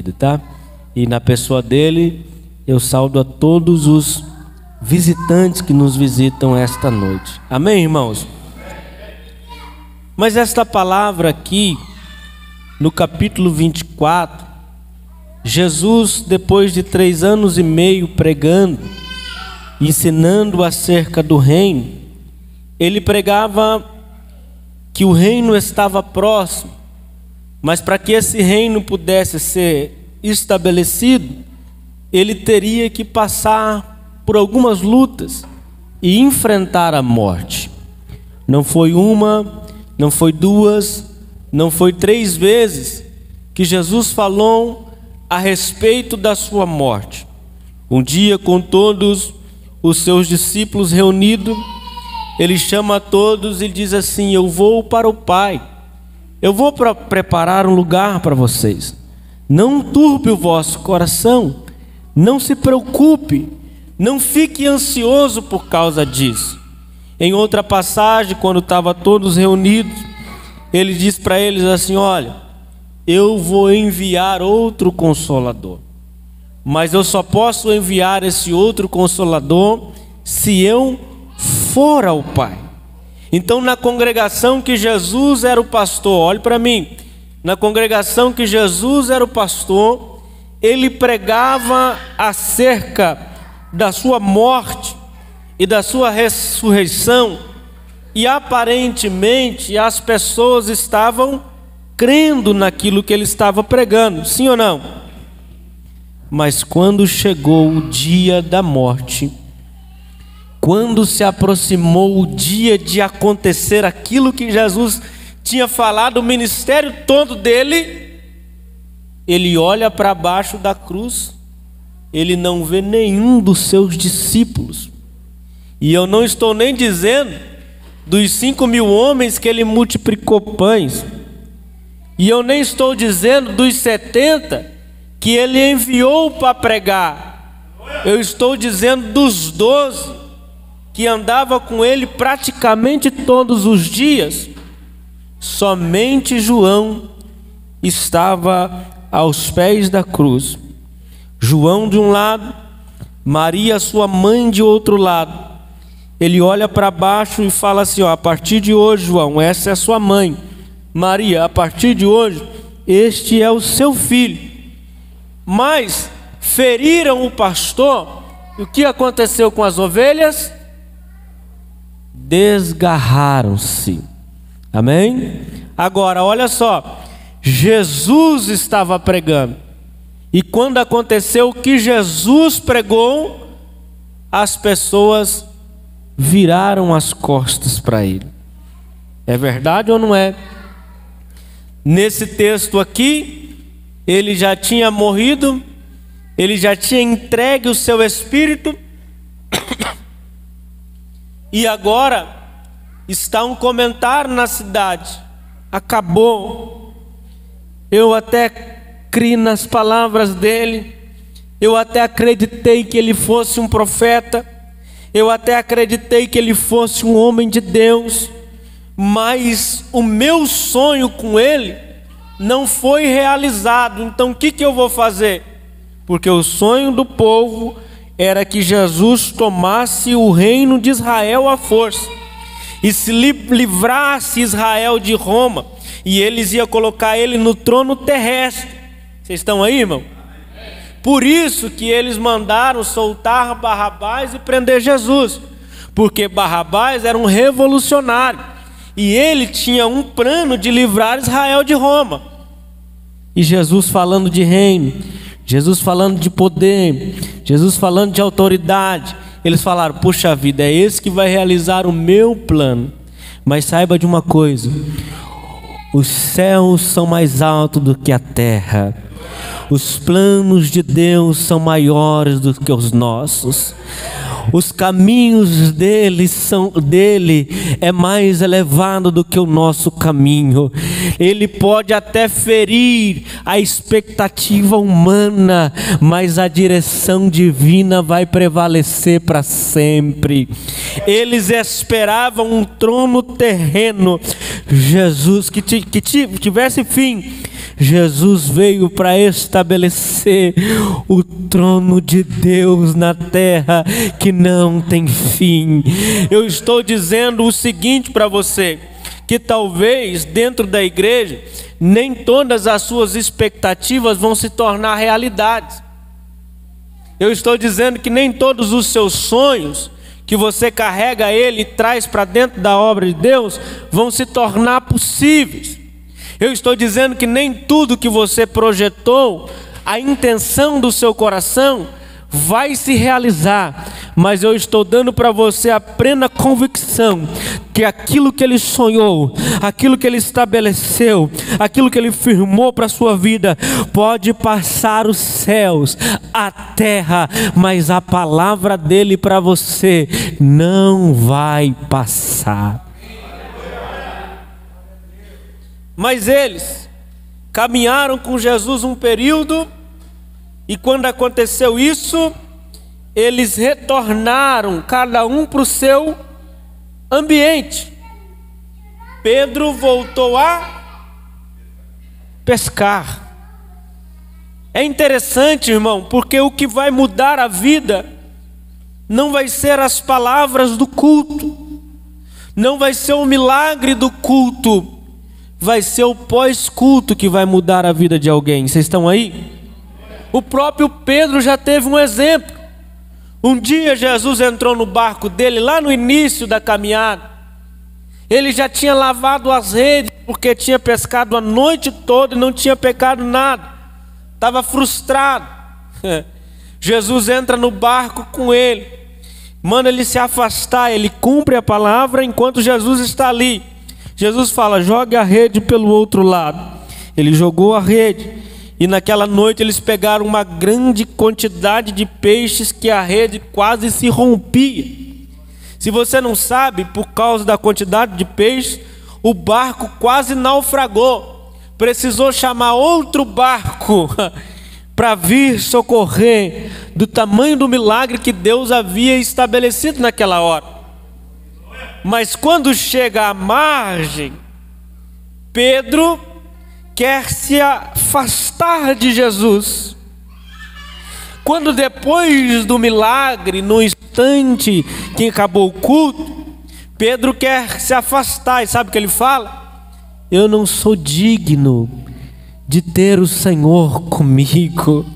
vida, tá? E na pessoa dele, eu saudo a todos os visitantes que nos visitam esta noite. Amém, irmãos? Mas esta palavra aqui, no capítulo 24, Jesus, depois de 3 anos e meio pregando, ensinando acerca do reino, ele pregava que o reino estava próximo, mas para que esse reino pudesse ser estabelecido, ele teria que passar por algumas lutas e enfrentar a morte. Não foi uma, não foi 2, não foi 3 vezes que Jesus falou a respeito da sua morte. Um dia, com todos os seus discípulos reunidos, ele chama a todos e diz assim: eu vou para o Pai, eu vou preparar um lugar para vocês. Não turbe o vosso coração, não se preocupe, não fique ansioso por causa disso. Em outra passagem, quando estavam todos reunidos, ele diz para eles assim: olha, eu vou enviar outro Consolador, mas eu só posso enviar esse outro Consolador se eu for ao Pai. Então, na congregação que Jesus era o pastor, olhe para mim, na congregação que Jesus era o pastor, ele pregava acerca da sua morte e da sua ressurreição, e aparentemente as pessoas estavam crendo naquilo que ele estava pregando, sim ou não? Mas quando chegou o dia da morte, quando se aproximou o dia de acontecer aquilo que Jesus tinha falado, o ministério todo dele, ele olha para baixo da cruz, ele não vê nenhum dos seus discípulos. E eu não estou nem dizendo dos 5.000 homens que ele multiplicou pães. E eu nem estou dizendo dos 70 que ele enviou para pregar. Eu estou dizendo dos 12 que andava com ele praticamente todos os dias. Somente João estava aos pés da cruz. João de um lado, Maria, sua mãe, de outro lado. Ele olha para baixo e fala assim: ó, a partir de hoje, João, essa é a sua mãe. Maria, a partir de hoje, este é o seu filho. Mas feriram o pastor, e o que aconteceu com as ovelhas? Desgarraram-se. Amém? Agora, olha só, Jesus estava pregando, e quando aconteceu o que Jesus pregou, as pessoas viraram as costas para ele. É verdade ou não é? Nesse texto aqui, ele já tinha morrido, ele já tinha entregue o seu espírito, e agora está um comentário na cidade: acabou. Eu até criei nas palavras dele, eu até acreditei que ele fosse um profeta, eu até acreditei que ele fosse um homem de Deus, mas o meu sonho com ele não foi realizado. Então o que eu vou fazer? Porque o sonho do povo era que Jesus tomasse o reino de Israel à força e se livrasse Israel de Roma, e eles iam colocar ele no trono terrestre. Vocês estão aí, irmão? Por isso que eles mandaram soltar Barrabás e prender Jesus, porque Barrabás era um revolucionário e ele tinha um plano de livrar Israel de Roma. E Jesus falando de reino, Jesus falando de poder, Jesus falando de autoridade, eles falaram: puxa vida, é esse que vai realizar o meu plano. Mas saiba de uma coisa: os céus são mais altos do que a terra. Os planos de Deus são maiores do que os nossos. Os caminhos dele é mais elevado do que o nosso caminho. Ele pode até ferir a expectativa humana, mas a direção divina vai prevalecer para sempre. Eles esperavam um trono terreno, Jesus, que tivesse fim. Jesus veio para estabelecer o trono de Deus na terra que não tem fim. Eu estou dizendo o seguinte para você, que talvez dentro da igreja nem todas as suas expectativas vão se tornar realidades. Eu estou dizendo que nem todos os seus sonhos que você carrega ele e traz para dentro da obra de Deus vão se tornar possíveis. Eu estou dizendo que nem tudo que você projetou, a intenção do seu coração vai se realizar, mas eu estou dando para você a plena convicção que aquilo que ele sonhou, aquilo que ele estabeleceu, aquilo que ele firmou para a sua vida, pode passar os céus, a terra, mas a palavra dele para você não vai passar. Mas eles caminharam com Jesus um período, e quando aconteceu isso, eles retornaram, cada um para o seu ambiente. Pedro voltou a pescar. É interessante, irmão, porque o que vai mudar a vida não vai ser as palavras do culto, não vai ser o milagre do culto, vai ser o pós-culto que vai mudar a vida de alguém. Vocês estão aí? O próprio Pedro já teve um exemplo. Um dia Jesus entrou no barco dele, lá no início da caminhada. Ele já tinha lavado as redes, porque tinha pescado a noite toda e não tinha pecado nada. Estava frustrado. Jesus entra no barco com ele, manda ele se afastar, ele cumpre a palavra enquanto Jesus está ali. Jesus fala: jogue a rede pelo outro lado. Ele jogou a rede. E naquela noite eles pegaram uma grande quantidade de peixes que a rede quase se rompia. Se você não sabe, por causa da quantidade de peixes, o barco quase naufragou. Precisou chamar outro barco para vir socorrer, do tamanho do milagre que Deus havia estabelecido naquela hora. Mas quando chega à margem, Pedro quer se afastar de Jesus. Quando depois do milagre, no instante que acabou o culto, Pedro quer se afastar, e sabe o que ele fala? Eu não sou digno de ter o Senhor comigo.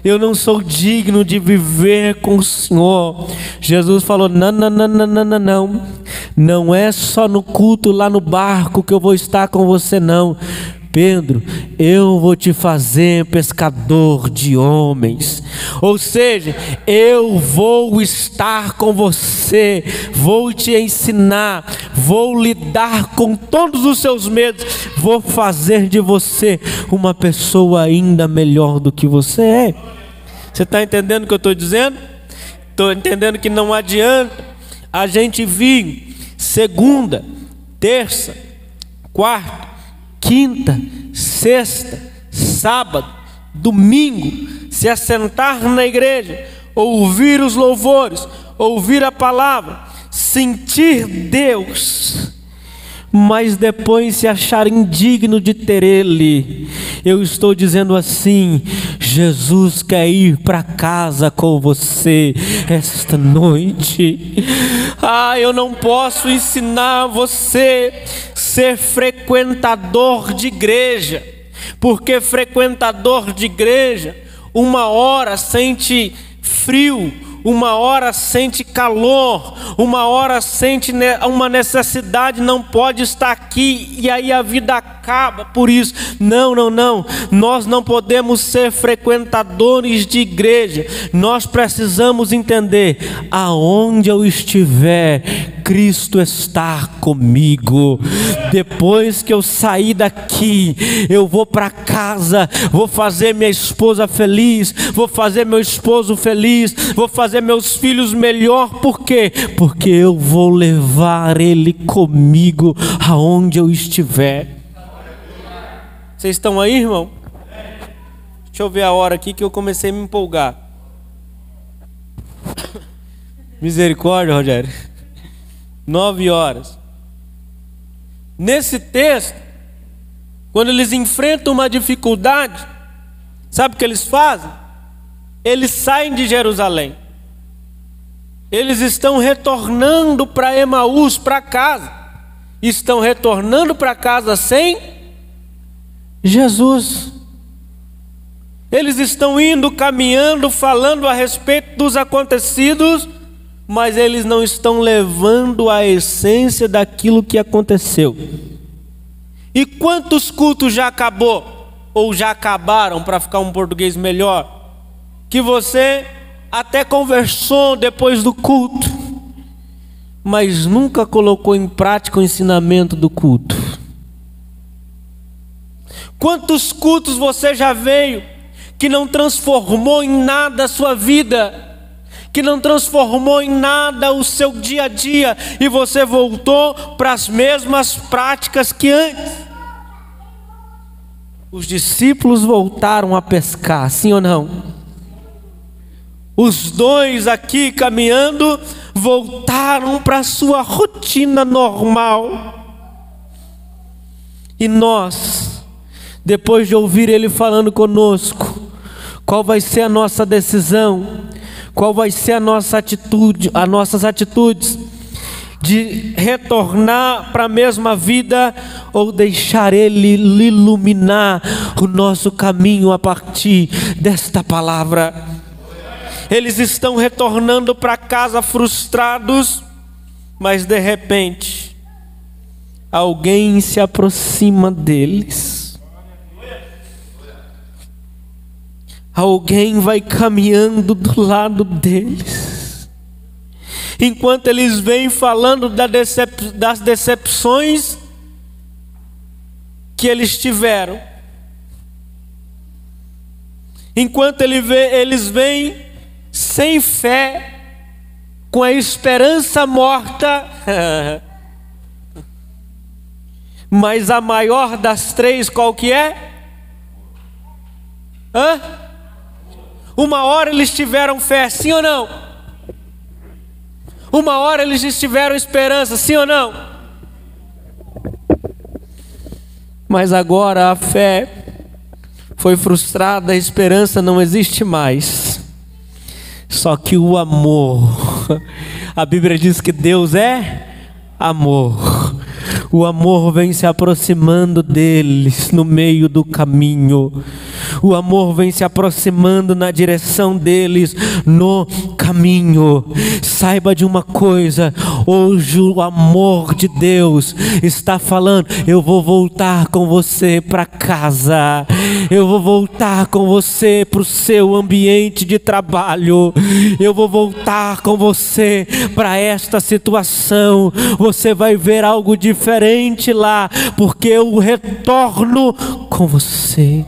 Eu não sou digno de viver com o Senhor. Jesus falou: não. Não é só no culto lá no barco que eu vou estar com você, não. Pedro, eu vou te fazer pescador de homens. Ou seja, eu vou estar com você, vou te ensinar, vou lidar com todos os seus medos, vou fazer de você uma pessoa ainda melhor do que você é. Você está entendendo o que eu estou dizendo? Estou entendendo que não adianta a gente vir segunda, terça, quarta, quinta, sexta, sábado, domingo, se assentar na igreja, ouvir os louvores, ouvir a palavra, sentir Deus, mas depois se achar indigno de ter Ele. Eu estou dizendo assim: Jesus quer ir para casa com você esta noite. Eu não posso ensinar você ser frequentador de igreja, porque frequentador de igreja, uma hora sente frio, uma hora sente calor, uma hora sente uma necessidade, não pode estar aqui, e aí a vida acaba por isso. Não, nós não podemos ser frequentadores de igreja. Nós precisamos entender: aonde eu estiver, Cristo está comigo. Depois que eu sair daqui, eu vou para casa, vou fazer minha esposa feliz, vou fazer meu esposo feliz, vou fazer meus filhos melhor. Por quê? Porque eu vou levar ele comigo aonde eu estiver. Vocês estão aí, irmão? Deixa eu ver a hora aqui que eu comecei a me empolgar. Misericórdia, Rogério. 9 horas. Nesse texto, quando eles enfrentam uma dificuldade, sabe o que eles fazem? Eles saem de Jerusalém. Eles estão retornando para Emaús, para casa. Estão retornando para casa sem Jesus. Eles estão indo, caminhando, falando a respeito dos acontecidos, mas eles não estão levando a essência daquilo que aconteceu. E quantos cultos já acabou? Ou já acabaram, para ficar um português melhor, que você até conversou depois do culto, mas nunca colocou em prática o ensinamento do culto? Quantos cultos você já veio que não transformou em nada a sua vida, que não transformou em nada o seu dia a dia, e você voltou para as mesmas práticas que antes? Os discípulos voltaram a pescar, sim ou não? Os dois aqui caminhando voltaram para a sua rotina normal. E nós, depois de ouvir ele falando conosco, qual vai ser a nossa decisão? Qual vai ser a nossa atitude, as nossas atitudes? De retornar para a mesma vida ou deixar ele iluminar o nosso caminho a partir desta palavra? Eles estão retornando para casa frustrados, mas de repente alguém se aproxima deles. Alguém vai caminhando do lado deles. Enquanto eles vêm falando das decepções que eles tiveram. Enquanto eles vêm sem fé, com a esperança morta. Mas a maior das três qual que é? Uma hora eles tiveram fé, sim ou não? Uma hora eles tiveram esperança, sim ou não? Mas agora a fé foi frustrada, a esperança não existe mais. Só que o amor, a Bíblia diz que Deus é amor. O amor vem se aproximando deles no meio do caminho. O amor vem se aproximando na direção deles no caminho. Saiba de uma coisa: hoje o amor de Deus está falando: eu vou voltar com você para casa. Eu vou voltar com você para o seu ambiente de trabalho. Eu vou voltar com você para esta situação. Você vai ver algo diferente lá, porque eu retorno com você.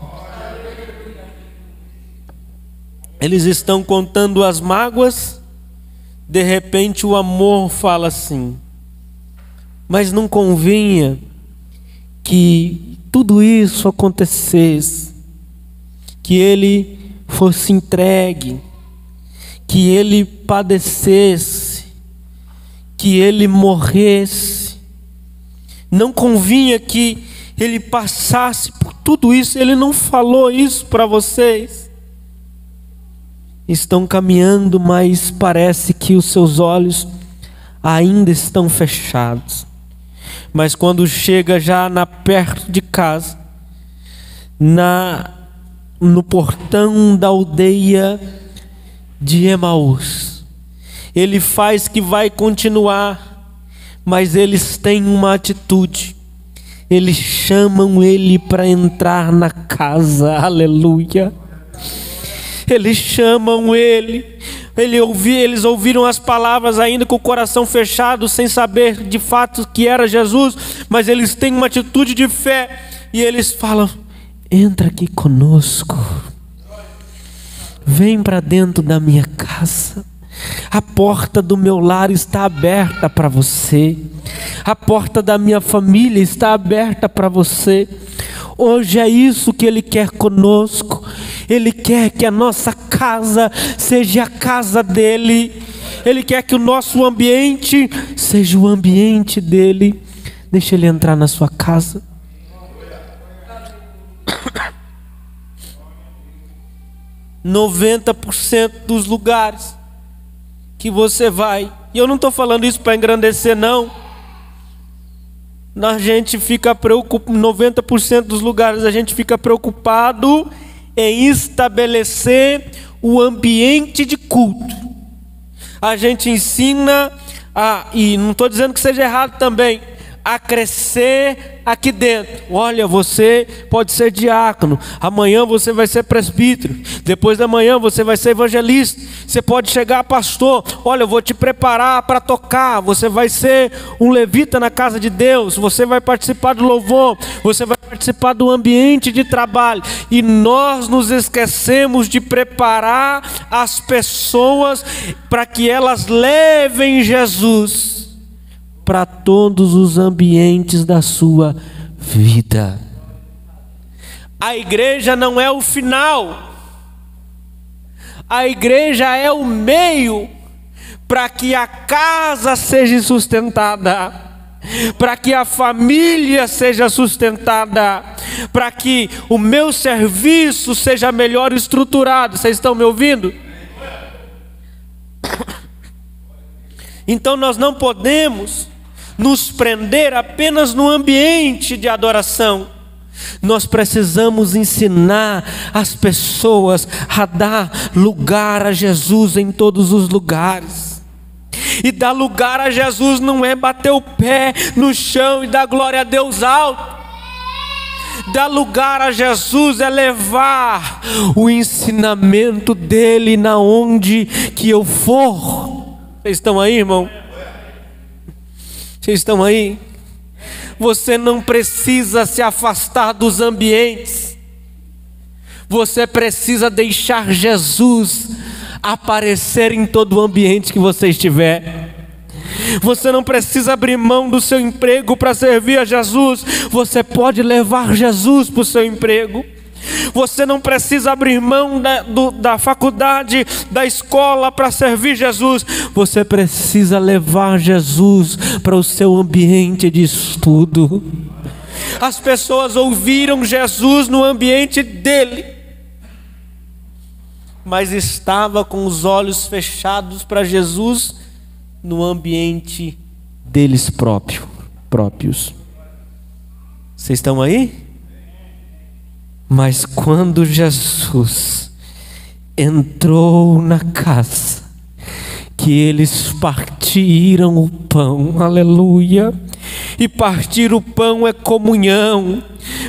Eles estão contando as mágoas. De repente o amor fala assim: mas não convinha que tudo isso acontecesse, que ele fosse entregue, que ele padecesse, que ele morresse. Não convinha que ele passasse por tudo isso. Ele não falou isso para vocês. Estão caminhando, mas parece que os seus olhos ainda estão fechados. Mas quando chega já perto de casa, no portão da aldeia de Emaús, ele faz que vai continuar, mas eles têm uma atitude. Eles chamam ele para entrar na casa. Aleluia. Eles chamam ele. Eles ouviram as palavras ainda com o coração fechado, sem saber de fato que era Jesus, mas eles têm uma atitude de fé e eles falam: entra aqui conosco, vem para dentro da minha casa. A porta do meu lar está aberta para você. A porta da minha família está aberta para você. Hoje é isso que Ele quer conosco. Ele quer que a nossa casa seja a casa dEle. Ele quer que o nosso ambiente seja o ambiente dEle. Deixa Ele entrar na sua casa. 90% dos lugares que você vai, e eu não estou falando isso para engrandecer, não. A gente fica preocupado, 90% dos lugares a gente fica preocupado em estabelecer o ambiente de culto. A gente ensina, e não estou dizendo que seja errado também, a crescer aqui dentro. Olha, você pode ser diácono, amanhã você vai ser presbítero, depois da manhã você vai ser evangelista, você pode chegar pastor. Olha, eu vou te preparar para tocar, você vai ser um levita na casa de Deus, você vai participar do louvor, você vai participar do ambiente de trabalho. E nós nos esquecemos de preparar as pessoas para que elas levem Jesus para todos os ambientes da sua vida. A igreja não é o final, a igreja é o meio para que a casa seja sustentada, para que a família seja sustentada, para que o meu serviço seja melhor estruturado. Vocês estão me ouvindo? Então nós não podemos nos prender apenas no ambiente de adoração. Nós precisamos ensinar as pessoas a dar lugar a Jesus em todos os lugares. E dar lugar a Jesus não é bater o pé no chão e dar glória a Deus alto. Dar lugar a Jesus é levar o ensinamento dele na onde que eu for. Vocês estão aí, irmão? Vocês estão aí? Você não precisa se afastar dos ambientes. Você precisa deixar Jesus aparecer em todo o ambiente que você estiver. Você não precisa abrir mão do seu emprego para servir a Jesus. Você pode levar Jesus para o seu emprego. Você não precisa abrir mão da faculdade, da escola para servir Jesus. Você precisa levar Jesus para o seu ambiente de estudo. As pessoas ouviram Jesus no ambiente dele, mas estava com os olhos fechados para Jesus no ambiente deles próprios. Vocês estão aí? Mas quando Jesus entrou na casa, que eles partiram o pão, aleluia, e partir o pão é comunhão,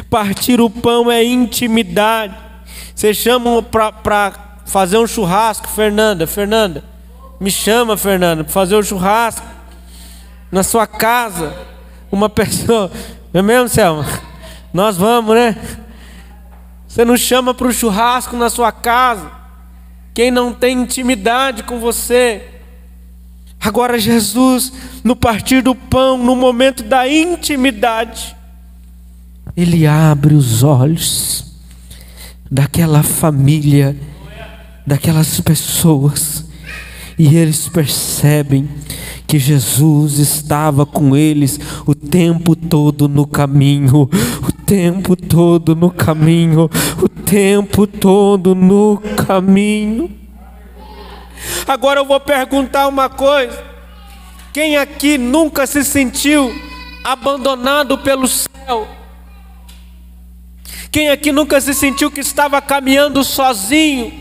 partir o pão é intimidade. Vocês chamam para fazer um churrasco, Fernanda, me chama, Fernanda, para fazer um churrasco na sua casa, uma pessoa, não é mesmo, Selma? Nós vamos, né? Você não chama para o churrasco na sua casa quem não tem intimidade com você. Agora Jesus, no partir do pão, no momento da intimidade, Ele abre os olhos daquela família, daquelas pessoas, e eles percebem que Jesus estava com eles o tempo todo no caminho, o tempo todo no caminho, o tempo todo no caminho. Agora eu vou perguntar uma coisa: quem aqui nunca se sentiu abandonado pelo céu? Quem aqui nunca se sentiu que estava caminhando sozinho?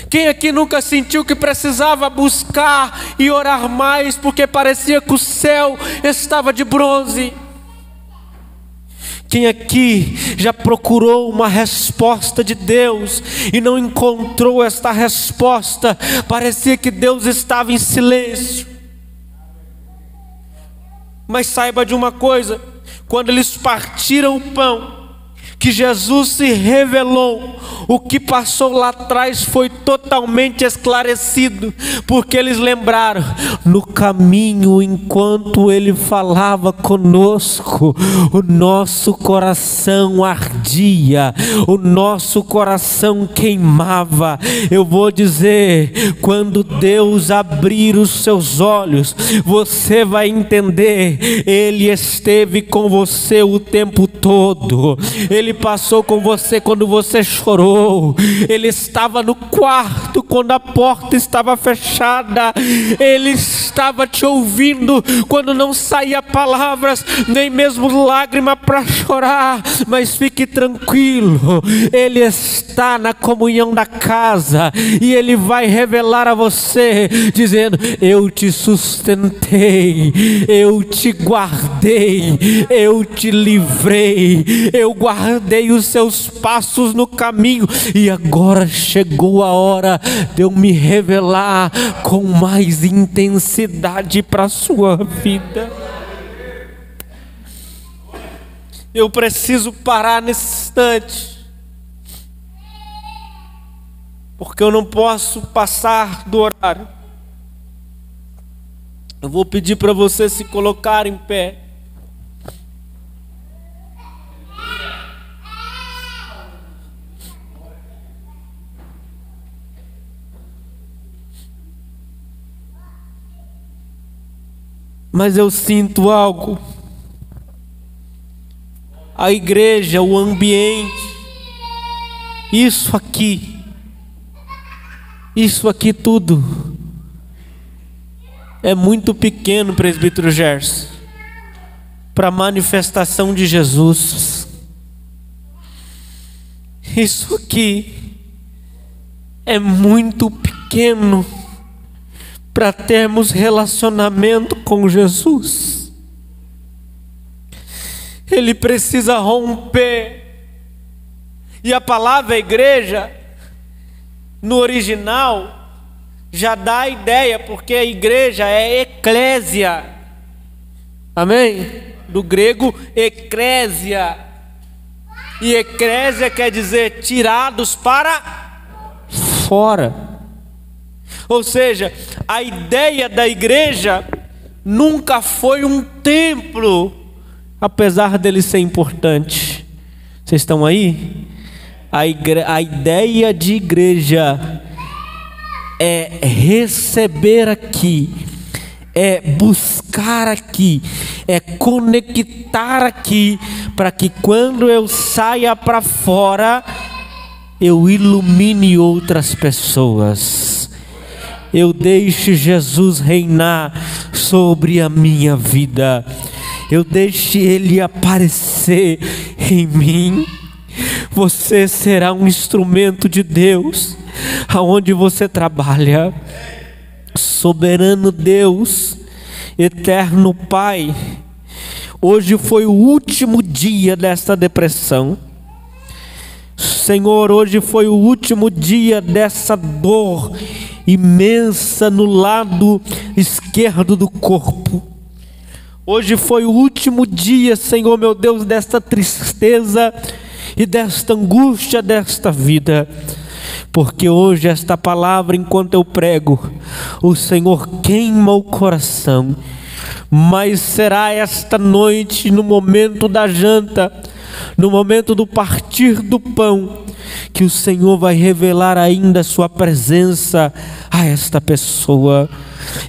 Quem aqui nunca sentiu que precisava buscar e orar mais porque parecia que o céu estava de bronze? Quem aqui já procurou uma resposta de Deus e não encontrou esta resposta? Parecia que Deus estava em silêncio. Mas saiba de uma coisa: quando eles partiram o pão, que Jesus se revelou, o que passou lá atrás foi totalmente esclarecido, porque eles lembraram, no caminho, enquanto Ele falava conosco, o nosso coração ardia, o nosso coração queimava. Eu vou dizer, quando Deus abrir os seus olhos, você vai entender, Ele esteve com você o tempo todo, Ele Ele passou com você quando você chorou. Ele estava no quarto quando a porta estava fechada. Ele estava te ouvindo quando não saía palavras, nem mesmo lágrima para chorar. Mas fique tranquilo, Ele está na comunhão da casa e Ele vai revelar a você, dizendo: eu te sustentei, eu te guardei, eu te livrei, eu guardei os seus passos no caminho, e agora chegou a hora de eu me revelar com mais intensidade para a sua vida. Eu preciso parar nesse instante, porque eu não posso passar do horário. Eu vou pedir para você se colocar em pé. Mas eu sinto algo. A igreja, o ambiente, isso aqui tudo é muito pequeno, presbítero Gerson, para a manifestação de Jesus. Isso aqui é muito pequeno para termos relacionamento com Jesus. Ele precisa romper. E a palavra igreja, no original, já dá a ideia, porque a igreja é eclésia. Amém? Do grego, eclésia. E eclésia quer dizer tirados para fora. Ou seja, a ideia da igreja nunca foi um templo, apesar dele ser importante. Vocês estão aí? A ideia de igreja é receber aqui, é buscar aqui, é conectar aqui, para que quando eu saia para fora, eu ilumine outras pessoas. Eu deixe Jesus reinar sobre a minha vida. Eu deixe Ele aparecer em mim. Você será um instrumento de Deus aonde você trabalha. Soberano Deus, eterno Pai, hoje foi o último dia dessa depressão. Senhor, hoje foi o último dia dessa dor imensa no lado esquerdo do corpo. Hoje foi o último dia, Senhor meu Deus, desta tristeza e desta angústia desta vida. Porque hoje esta palavra, enquanto eu prego, o Senhor queima o coração. Mas será esta noite, no momento da janta, no momento do partir do pão, que o Senhor vai revelar ainda a sua presença a esta pessoa.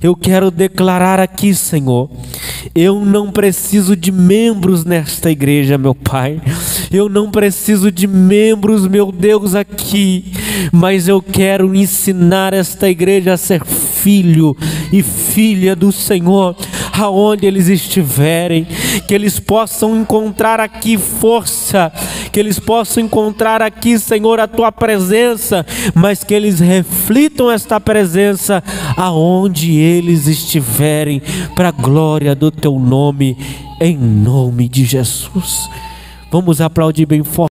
Eu quero declarar aqui, Senhor, eu não preciso de membros nesta igreja, meu Pai. Eu não preciso de membros, meu Deus, aqui. Mas eu quero ensinar esta igreja a ser filho e filha do Senhor, aonde eles estiverem. Que eles possam encontrar aqui força, que eles possam encontrar aqui, Senhor, a Tua presença, mas que eles reflitam esta presença aonde eles estiverem, para a glória do Teu nome, em nome de Jesus. Vamos aplaudir bem forte.